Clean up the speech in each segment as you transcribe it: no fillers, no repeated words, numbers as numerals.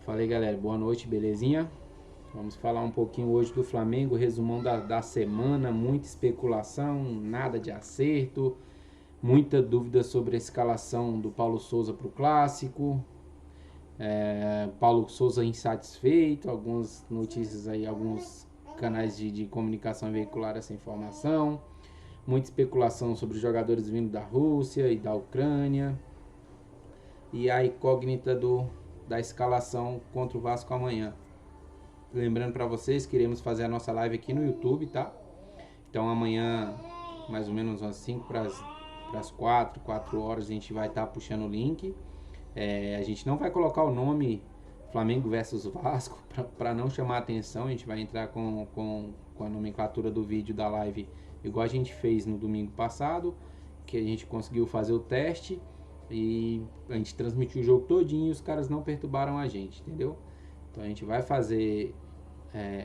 Fala aí, galera, boa noite, belezinha? Vamos falar um pouquinho hoje do Flamengo, resumão da semana, muita especulação, nada de acerto, muita dúvida sobre a escalação do Paulo Souza para o Clássico, Paulo Souza insatisfeito, algumas notícias aí, alguns canais de comunicação veicularam essa informação, muita especulação sobre os jogadores vindo da Rússia e da Ucrânia, e a incógnita da escalação contra o Vasco amanhã. Lembrando para vocês que iremos fazer a nossa live aqui no YouTube, tá? Então amanhã, mais ou menos umas 5 para as 4 horas, a gente vai estar puxando o link. A gente não vai colocar o nome Flamengo versus Vasco para não chamar a atenção. A gente vai entrar com a nomenclatura do vídeo da live igual a gente fez no domingo passado, que a gente conseguiu fazer o teste e a gente transmitiu o jogo todinho e os caras não perturbaram a gente, entendeu? Então a gente vai fazer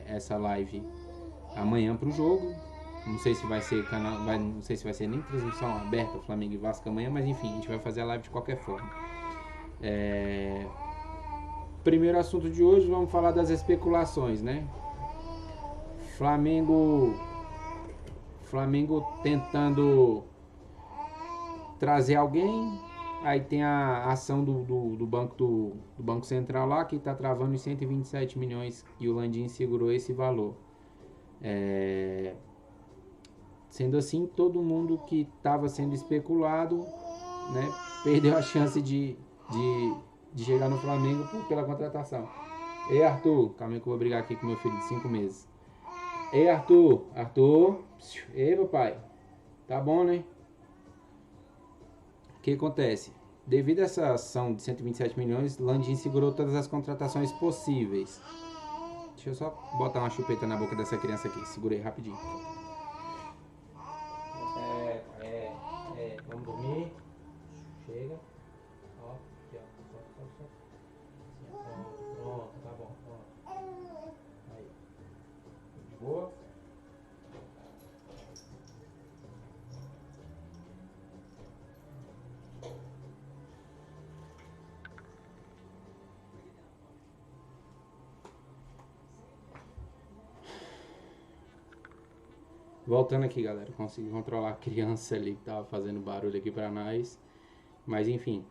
essa live amanhã pro jogo. Não sei se vai ser canal, não sei se vai ser nem transmissão aberta Flamengo e Vasco amanhã, mas enfim, a gente vai fazer a live de qualquer forma. Primeiro assunto de hoje, vamos falar das especulações, né? Flamengo tentando trazer alguém. Aí tem a ação do Banco Central lá, que está travando em 127 milhões e o Landim segurou esse valor. Sendo assim, todo mundo que estava sendo especulado, né, perdeu a chance de chegar no Flamengo pela contratação. Ei, Arthur, calma aí que eu vou brigar aqui com meu filho de 5 meses. Ei, Arthur, ei, papai, tá bom, né? O que acontece? Devido a essa ação de 127 milhões, Landim segurou todas as contratações possíveis. Deixa eu só botar uma chupeta na boca dessa criança aqui. Segurei rapidinho. Vamos dormir. Chega. Ó, aqui, ó. Pronto, tá bom. Aí. De boa. Voltando aqui, galera, consegui controlar a criança ali que tava fazendo barulho aqui pra nós. Mas enfim,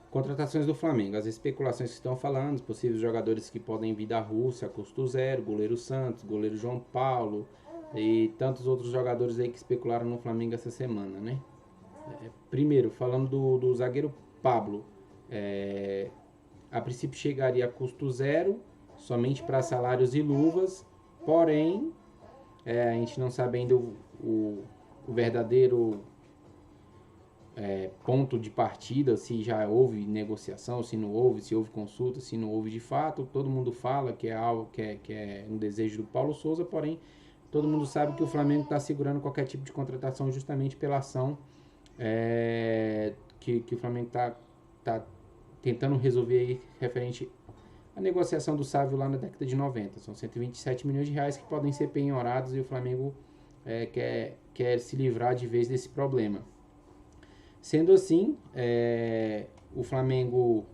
contratações do Flamengo, as especulações que estão falando, os possíveis jogadores que podem vir da Rússia a custo zero, goleiro Santos, goleiro João Paulo e tantos outros jogadores aí que especularam no Flamengo essa semana, né? Primeiro, falando do zagueiro Pablo, a princípio chegaria a custo zero, somente para salários e luvas. Porém, a gente não sabe ainda o verdadeiro ponto de partida, se já houve negociação, se não houve, se houve consulta, se não houve de fato. Todo mundo fala que é algo que é um desejo do Paulo Souza, porém, todo mundo sabe que o Flamengo está segurando qualquer tipo de contratação justamente pela ação que o Flamengo está tentando resolver aí referente a negociação do Sávio lá na década de 90. São 127 milhões de reais que podem ser penhorados e o Flamengo quer se livrar de vez desse problema. Sendo assim, o Flamengo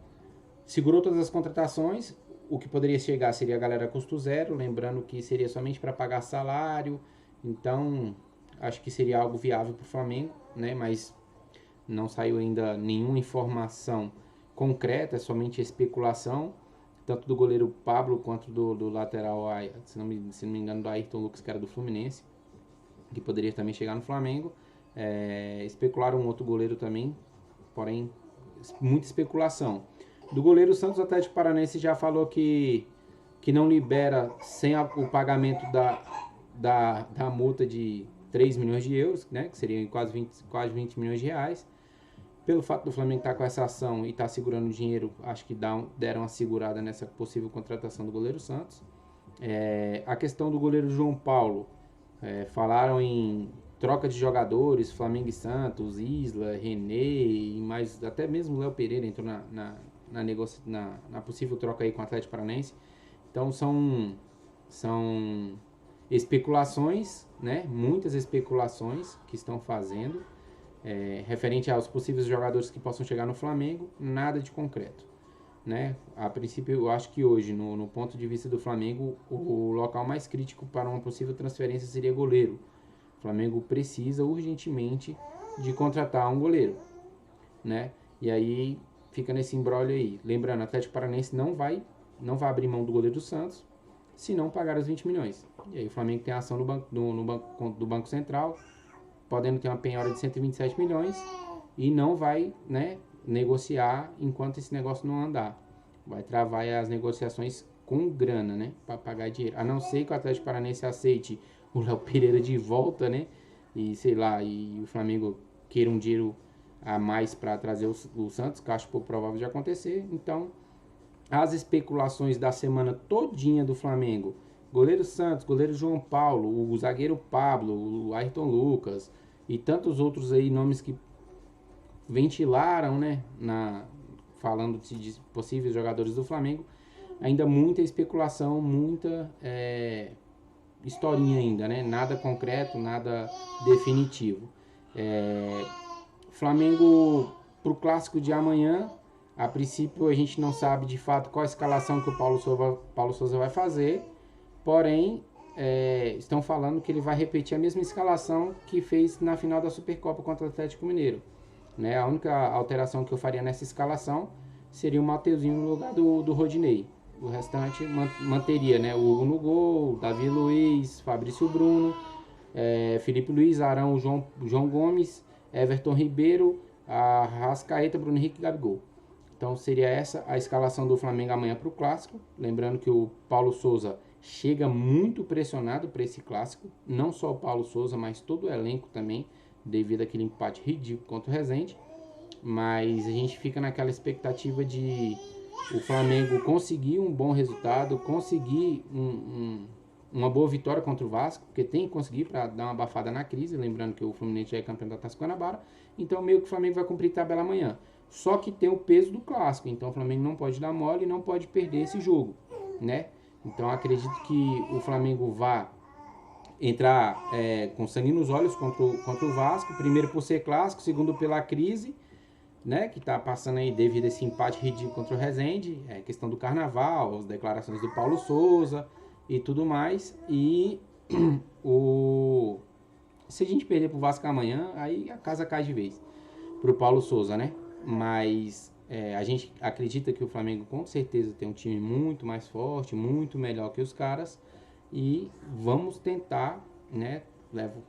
segurou todas as contratações. O que poderia chegar seria a galera a custo zero, lembrando que seria somente para pagar salário. Então, acho que seria algo viável para o Flamengo, né? Mas não saiu ainda nenhuma informação concreta, é somente especulação. Tanto do goleiro Pablo quanto do lateral, se não me engano, do Ayrton Lucas, que era do Fluminense, que poderia também chegar no Flamengo. Especularam um outro goleiro também, porém, muita especulação. Do goleiro Santos, o Atlético Paranaense já falou que não libera sem o pagamento da multa de 3 milhões de euros, né, que seriam quase 20 milhões de reais. Pelo fato do Flamengo estar com essa ação e estar segurando dinheiro, acho que deram uma segurada nessa possível contratação do goleiro Santos. A questão do goleiro João Paulo, falaram em troca de jogadores, Flamengo e Santos, Isla, René e mais, até mesmo Léo Pereira entrou na possível troca aí com o Atlético Paranaense. Então são especulações, né? Muitas especulações que estão fazendo. Referente aos possíveis jogadores que possam chegar no Flamengo, nada de concreto. né? A princípio, eu acho que hoje, no ponto de vista do Flamengo, o local mais crítico para uma possível transferência seria goleiro. O Flamengo precisa urgentemente de contratar um goleiro, né? E aí fica nesse imbróglio aí. Lembrando, o Atlético Paranaense não vai abrir mão do goleiro do Santos se não pagar os 20 milhões. E aí o Flamengo tem a ação do Banco Central, podendo ter uma penhora de 127 milhões e não vai, né, negociar enquanto esse negócio não andar. Vai travar as negociações com grana, né, para pagar dinheiro. A não ser que o Atlético Paranaense aceite o Léo Pereira de volta, né, e sei lá, e o Flamengo queira um dinheiro a mais para trazer o Santos, que acho pouco provável de acontecer. Então, as especulações da semana todinha do Flamengo, goleiro Santos, goleiro João Paulo, o zagueiro Pablo, o Ayrton Lucas e tantos outros aí nomes que ventilaram, né, falando de possíveis jogadores do Flamengo, ainda muita especulação, muita historinha ainda, né, nada concreto, nada definitivo. Flamengo pro clássico de amanhã, a princípio a gente não sabe de fato qual a escalação que o Paulo Souza vai fazer, porém estão falando que ele vai repetir a mesma escalação que fez na final da Supercopa contra o Atlético Mineiro, né? A única alteração que eu faria nessa escalação seria o Mateuzinho no lugar do Rodinei. O restante manteria, né? O Hugo no gol, Davi Luiz, Fabrício Bruno, Felipe Luiz, Arão, João Gomes, Everton Ribeiro, Arrascaeta, Bruno Henrique e Gabigol. Então seria essa a escalação do Flamengo amanhã para o Clássico. Lembrando que o Paulo Souza chega muito pressionado para esse Clássico. Não só o Paulo Souza, mas todo o elenco também, devido àquele empate ridículo contra o Resende. Mas a gente fica naquela expectativa de o Flamengo conseguir um bom resultado, conseguir uma boa vitória contra o Vasco, porque tem que conseguir para dar uma abafada na crise. Lembrando que o Fluminense já é campeão da Taça Guanabara. Então meio que o Flamengo vai cumprir tabela amanhã. Só que tem o peso do clássico, então o Flamengo não pode dar mole e não pode perder esse jogo, né? Então acredito que o Flamengo vá entrar com sangue nos olhos contra o Vasco, primeiro por ser clássico, segundo pela crise, né, que está passando aí devido a esse empate ridículo contra o Resende, questão do Carnaval, as declarações do Paulo Souza e tudo mais, e se a gente perder pro Vasco amanhã, aí a casa cai de vez pro Paulo Souza, né? Mas a gente acredita que o Flamengo com certeza tem um time muito mais forte, muito melhor que os caras, e vamos tentar, né,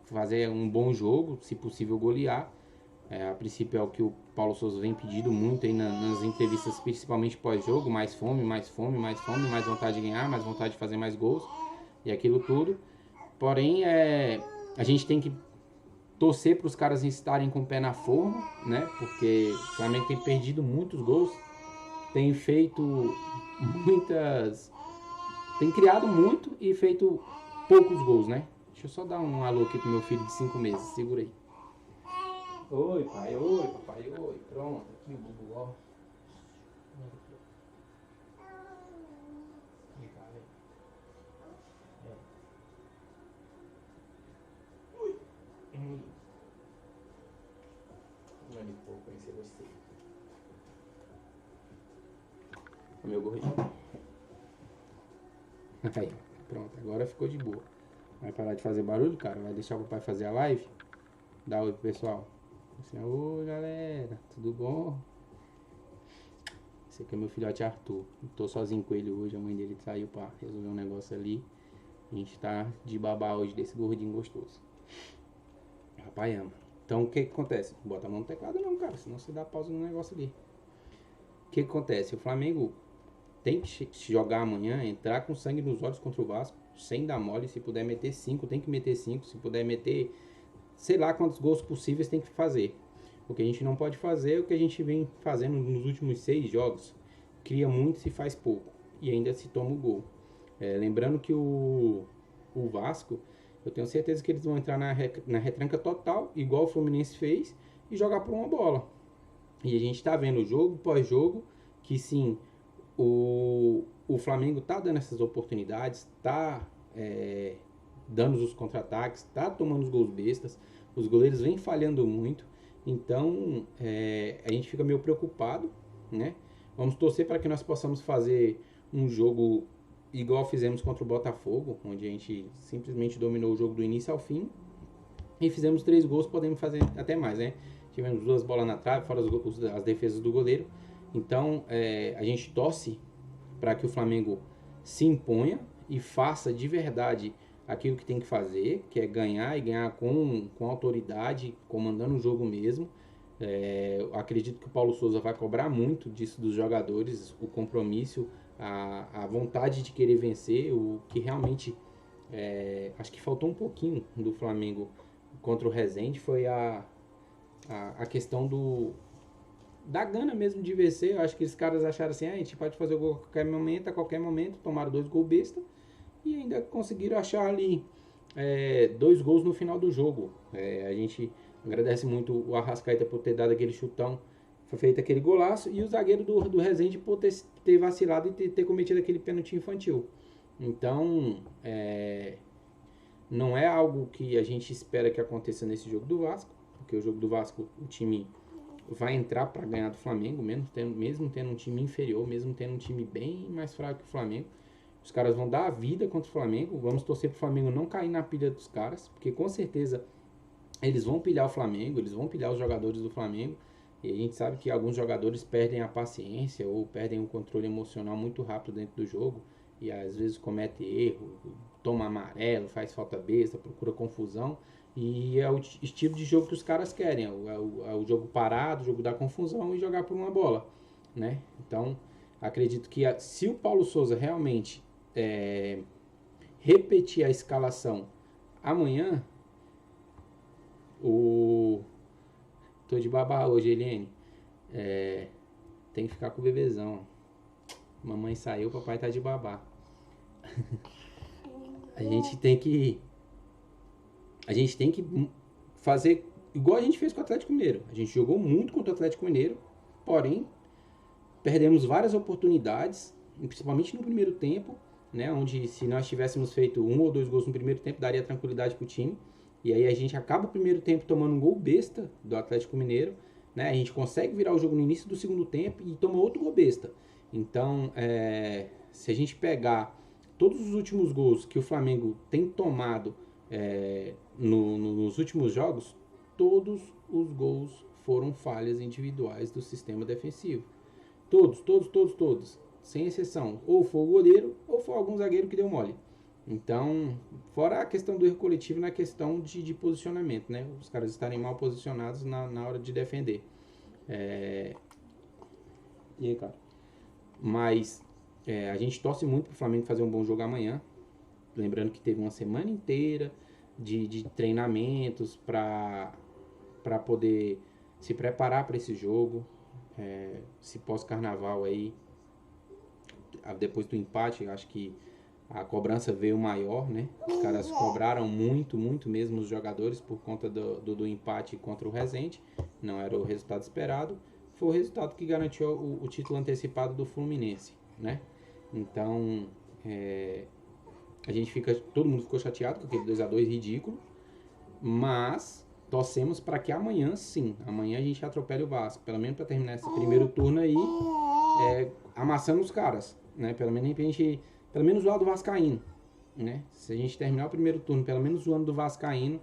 fazer um bom jogo, se possível golear. A princípio é o que o Paulo Souza vem pedindo muito aí nas entrevistas, principalmente pós-jogo: mais fome, mais fome, mais fome, mais vontade de ganhar, mais vontade de fazer mais gols e aquilo tudo. Porém, a gente tem que torcer para os caras estarem com o pé na forma, né? Porque o Flamengo tem perdido muitos gols, tem feito muitas, tem criado muito e feito poucos gols, né? Deixa eu só dar um alô aqui pro meu filho de 5 meses, segura aí. Oi, pai, oi, papai, oi. Pronto, aqui o Bubu, ó. Ali, pô, conhecer você. O meu gorrinho. Aí, pronto, agora ficou de boa. Vai parar de fazer barulho, cara? Vai deixar o papai fazer a live? Dá oi pro pessoal. Assim, oi, galera, tudo bom? Esse aqui é meu filhote Arthur. Eu tô sozinho com ele hoje, a mãe dele saiu pra resolver um negócio ali. A gente tá de babá hoje desse gordinho gostoso. O papai ama. Então o que acontece? Não bota a mão no teclado não, cara, senão você dá pausa no negócio ali. O que acontece? O Flamengo tem que jogar amanhã, entrar com sangue nos olhos contra o Vasco, sem dar mole. Se puder meter 5, tem que meter 5. Se puder meter, sei lá quantos gols possíveis tem que fazer. O que a gente não pode fazer é o que a gente vem fazendo nos últimos 6 jogos. Cria muito e se faz pouco. E ainda se toma o gol. Lembrando que o Vasco, eu tenho certeza que eles vão entrar na retranca total, igual o Fluminense fez, e jogar por uma bola. E a gente tá vendo jogo pós-jogo que sim, o Flamengo tá dando essas oportunidades, tá dando os contra-ataques, tá tomando os gols bestas, os goleiros vêm falhando muito. Então a gente fica meio preocupado, né? Vamos torcer para que nós possamos fazer um jogo igual fizemos contra o Botafogo, onde a gente simplesmente dominou o jogo do início ao fim e fizemos 3 gols, podemos fazer até mais, né? Tivemos 2 bolas na trave, fora as defesas do goleiro. Então, a gente torce para que o Flamengo se imponha e faça de verdade aquilo que tem que fazer, que é ganhar e ganhar com autoridade, comandando o jogo mesmo. Acredito que o Paulo Souza vai cobrar muito disso dos jogadores, o compromisso, a vontade de querer vencer, o que realmente acho que faltou um pouquinho do Flamengo contra o Rezende foi a questão da gana mesmo de vencer. Eu acho que os caras acharam assim, a gente pode fazer o gol a qualquer momento, tomaram 2 gols besta e ainda conseguiram achar ali 2 gols no final do jogo. A gente agradece muito o Arrascaeta por ter dado aquele chutão, foi feito aquele golaço, e o zagueiro do Rezende por ter vacilado e ter cometido aquele pênalti infantil. Então, não é algo que a gente espera que aconteça nesse jogo do Vasco, porque o jogo do Vasco, o time vai entrar para ganhar do Flamengo, mesmo tendo um time inferior, mesmo tendo um time bem mais fraco que o Flamengo. Os caras vão dar a vida contra o Flamengo. Vamos torcer para o Flamengo não cair na pilha dos caras, porque com certeza eles vão pilhar o Flamengo, eles vão pilhar os jogadores do Flamengo. E a gente sabe que alguns jogadores perdem a paciência ou perdem o controle emocional muito rápido dentro do jogo e às vezes comete erro, toma amarelo, faz falta besta, procura confusão. E é o estilo de jogo que os caras querem, é o jogo parado, o jogo da confusão e jogar por uma bola, né? Então, acredito que se o Paulo Souza realmente repetir a escalação amanhã, tô de babá hoje, Eliane, tem que ficar com o bebezão. Mamãe saiu, papai tá de babá. A gente tem que fazer igual a gente fez com o Atlético Mineiro. A gente jogou muito contra o Atlético Mineiro, porém perdemos várias oportunidades, principalmente no primeiro tempo, né, onde se nós tivéssemos feito 1 ou 2 gols no primeiro tempo, daria tranquilidade pro time. E aí a gente acaba o primeiro tempo tomando um gol besta do Atlético Mineiro, né? A gente consegue virar o jogo no início do segundo tempo e toma outro gol besta. Então, se a gente pegar todos os últimos gols que o Flamengo tem tomado nos últimos jogos, todos os gols foram falhas individuais do sistema defensivo. Todos. Sem exceção. Ou foi o goleiro, ou foi algum zagueiro que deu mole. Então, fora a questão do erro coletivo na questão de posicionamento, né? Os caras estarem mal posicionados na hora de defender. E aí, cara? Mas a gente torce muito pro Flamengo fazer um bom jogo amanhã. Lembrando que teve uma semana inteira de treinamentos para poder se preparar para esse jogo. Se pós-carnaval aí, depois do empate, acho que a cobrança veio maior, né? Os caras cobraram muito mesmo os jogadores por conta do empate contra o Rezende. Não era o resultado esperado. Foi o resultado que garantiu o título antecipado do Fluminense, né? Então, todo mundo ficou chateado com aquele 2-2 ridículo, mas torcemos para que amanhã a gente atropele o Vasco, pelo menos para terminar esse primeiro turno aí, amassando os caras, né? Pelo menos zoar do Vascaíno, né? Se a gente terminar o primeiro turno, pelo menos zoando do Vascaíno,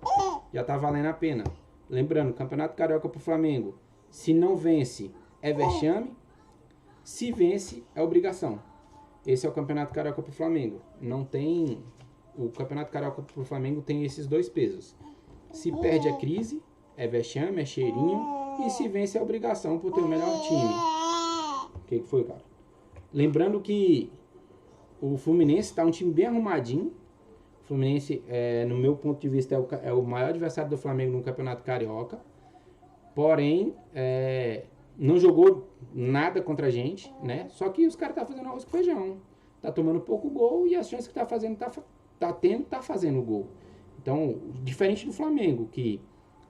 já tá valendo a pena. Lembrando, Campeonato Carioca pro Flamengo, se não vence, é vexame. Se vence, é obrigação. Esse é o Campeonato Carioca pro Flamengo. O Campeonato Carioca pro Flamengo tem esses 2 pesos. Se perde a crise, é vexame, é cheirinho. E se vence, é obrigação por ter o melhor time. O que foi, cara? Lembrando que o Fluminense tá um time bem arrumadinho. O Fluminense, no meu ponto de vista, é o maior adversário do Flamengo no Campeonato Carioca. Porém, não jogou nada contra a gente, né? Só que os caras tá fazendo arroz com feijão. Tá tomando pouco gol e as chances que tá fazendo, tá fazendo gol. Então, diferente do Flamengo, que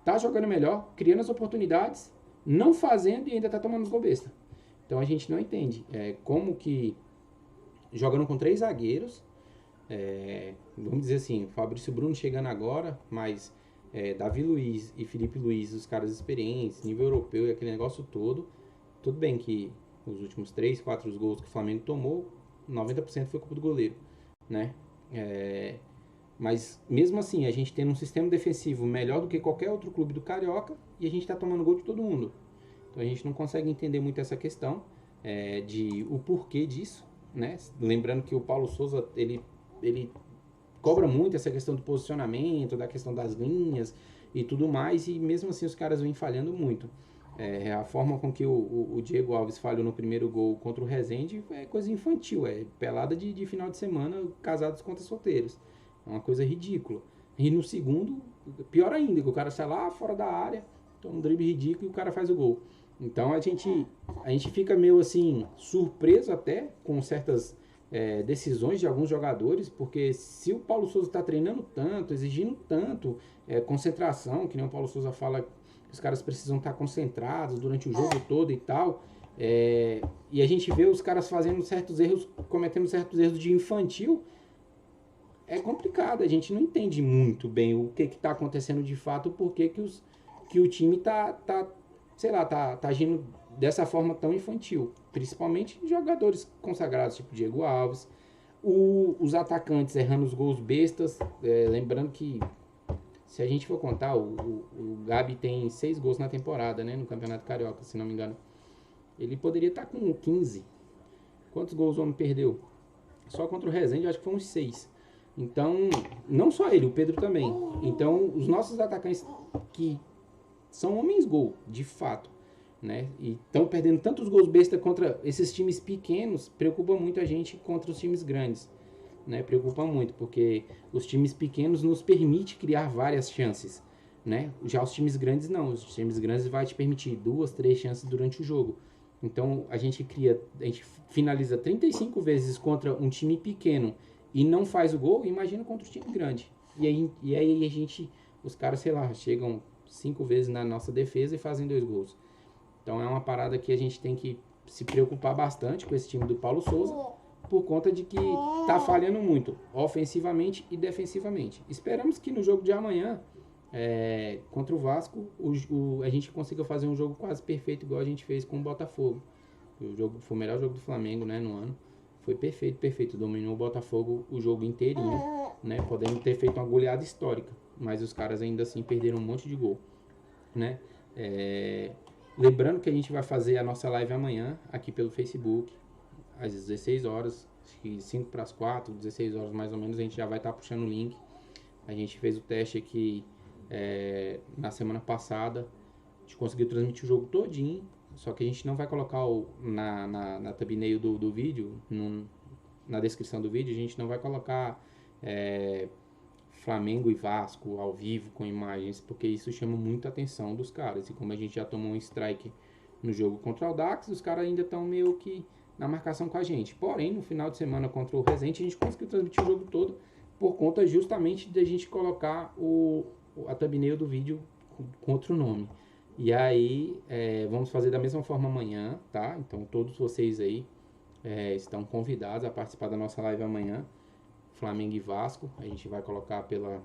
tá jogando melhor, criando as oportunidades, não fazendo e ainda tá tomando os gol besta. Então a gente não entende como que, jogando com 3 zagueiros, vamos dizer assim, o Fabrício Bruno chegando agora, mas Davi Luiz e Felipe Luiz, os caras experientes, nível europeu e aquele negócio todo. Tudo bem que Os últimos 3, 4 gols que o Flamengo tomou, 90% foi culpa do goleiro, né? Mas mesmo assim, a gente tem um sistema defensivo melhor do que qualquer outro clube do Carioca e a gente está tomando gol de todo mundo. Então a gente não consegue entender muito essa questão de o porquê disso, né? Lembrando que o Paulo Souza, ele cobra muito essa questão do posicionamento, da questão das linhas e tudo mais, e mesmo assim os caras vêm falhando muito. A forma com que o Diego Alves falhou no primeiro gol contra o Rezende é coisa infantil, é pelada de final de semana, casados contra solteiros. É uma coisa ridícula. E no segundo, pior ainda, que o cara sai lá fora da área, toma um drible ridículo e o cara faz o gol. Então a gente fica meio assim, surpreso até com certas decisões de alguns jogadores, porque se o Paulo Souza está treinando tanto, exigindo tanto concentração, que nem o Paulo Souza fala, os caras precisam estar concentrados durante o jogo todo e tal, e a gente vê os caras fazendo certos erros, cometendo certos erros de infantil, é complicado, a gente não entende muito bem o que está acontecendo de fato, porque que o time tá agindo dessa forma tão infantil, principalmente jogadores consagrados, tipo Diego Alves, os atacantes errando os gols bestas, lembrando que se a gente for contar, o Gabi tem 6 gols na temporada, né, no Campeonato Carioca, se não me engano. Ele poderia estar com 15. Quantos gols o homem perdeu? Só contra o Rezende, eu acho que foi uns 6. Então, não só ele, o Pedro também. Então, os nossos atacantes que são homens-gol, de fato, né? E estão perdendo tantos gols besta contra esses times pequenos, preocupa muito a gente contra os times grandes, né? Preocupa muito, porque os times pequenos nos permitem criar várias chances, né? Já os times grandes não, os times grandes vai te permitir 2, 3 chances durante o jogo. Então a gente finaliza 35 vezes contra um time pequeno e não faz o gol, imagina contra o time grande. E aí os caras, sei lá, chegam 5 vezes na nossa defesa e fazem 2 gols. Então é uma parada que a gente tem que se preocupar bastante com esse time do Paulo Souza, por conta de que tá falhando muito, ofensivamente e defensivamente. Esperamos que no jogo de amanhã, contra o Vasco, a gente consiga fazer um jogo quase perfeito, igual a gente fez com o Botafogo. O jogo foi o melhor jogo do Flamengo, né, no ano. Foi perfeito. Dominou o Botafogo o jogo inteirinho, né, podendo ter feito uma goleada histórica. Mas os caras ainda assim perderam um monte de gol, né. Lembrando que a gente vai fazer a nossa live amanhã, aqui pelo Facebook, às 16 horas, acho que 5 para as 4, 16 horas mais ou menos, a gente já vai estar puxando o link. A gente fez o teste aqui na semana passada, a gente conseguiu transmitir o jogo todinho, só que a gente não vai colocar na thumbnail do vídeo, na descrição do vídeo, a gente não vai colocar Flamengo e Vasco ao vivo com imagens, porque isso chama muita atenção dos caras. E como a gente já tomou um strike no jogo contra o Audax, os caras ainda estão meio que na marcação com a gente. Porém, no final de semana contra o Rezende, a gente conseguiu transmitir o jogo todo por conta justamente de a gente colocar a thumbnail do vídeo com outro nome. E aí, vamos fazer da mesma forma amanhã, tá? Então, todos vocês aí estão convidados a participar da nossa live amanhã. Flamengo e Vasco, a gente vai colocar pela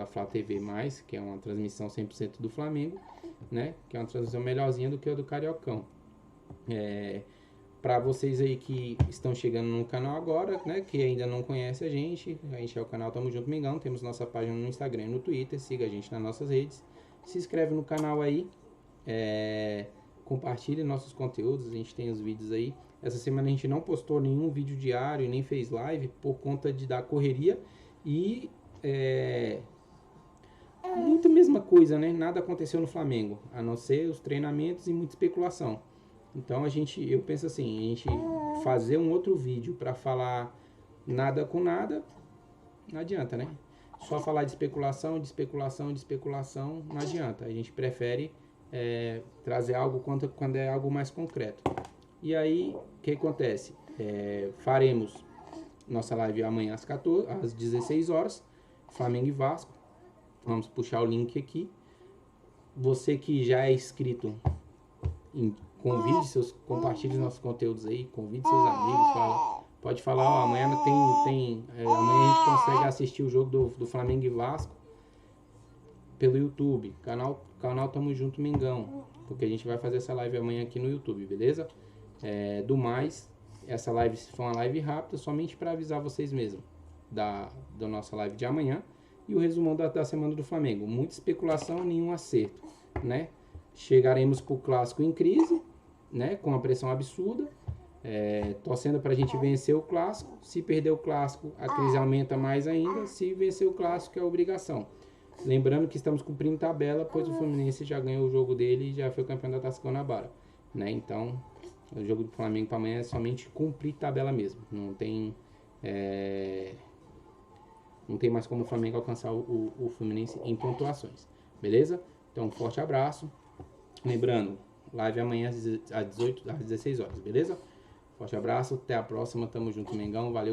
Flá TV+, que é uma transmissão 100% do Flamengo, né? Que é uma transmissão melhorzinha do que a do Cariocão. Para vocês aí que estão chegando no canal agora, né? Que ainda não conhece a gente é o canal Tamo Junto Mengão, temos nossa página no Instagram e no Twitter, siga a gente nas nossas redes, se inscreve no canal aí, compartilhe nossos conteúdos, a gente tem os vídeos aí. Essa semana a gente não postou nenhum vídeo diário, nem fez live, por conta da correria e muito mesma coisa, né? Nada aconteceu no Flamengo, a não ser os treinamentos e muita especulação. Então eu penso assim, a gente fazer um outro vídeo para falar nada com nada, não adianta, né? Só falar de especulação, não adianta. A gente prefere trazer algo quando é algo mais concreto. E aí, o que acontece? Faremos nossa live amanhã às 16 horas, Flamengo e Vasco. Vamos puxar o link aqui. Você que já é inscrito, compartilhe nossos conteúdos aí, convide seus amigos, pode falar, amanhã amanhã a gente consegue assistir o jogo do Flamengo e Vasco pelo YouTube, canal Tamo Junto Mengão, porque a gente vai fazer essa live amanhã aqui no YouTube, beleza? Do mais, essa live foi uma live rápida, somente para avisar vocês mesmo da nossa live de amanhã e o resumão da semana do Flamengo. Muita especulação, nenhum acerto, né? Chegaremos para o clássico em crise, né? Com uma pressão absurda, torcendo para a gente vencer o clássico. Se perder o clássico, a crise aumenta mais ainda. Se vencer o clássico, é obrigação. Lembrando que estamos cumprindo tabela, pois o Fluminense já ganhou o jogo dele e já foi campeão da Taça Guanabara, né? Então, o jogo do Flamengo para amanhã é somente cumprir tabela mesmo. Não tem mais como o Flamengo alcançar o Fluminense em pontuações. Beleza? Então, um forte abraço. Lembrando, live amanhã às 16 horas, beleza? Forte abraço, até a próxima. Tamo junto, Mengão. Valeu.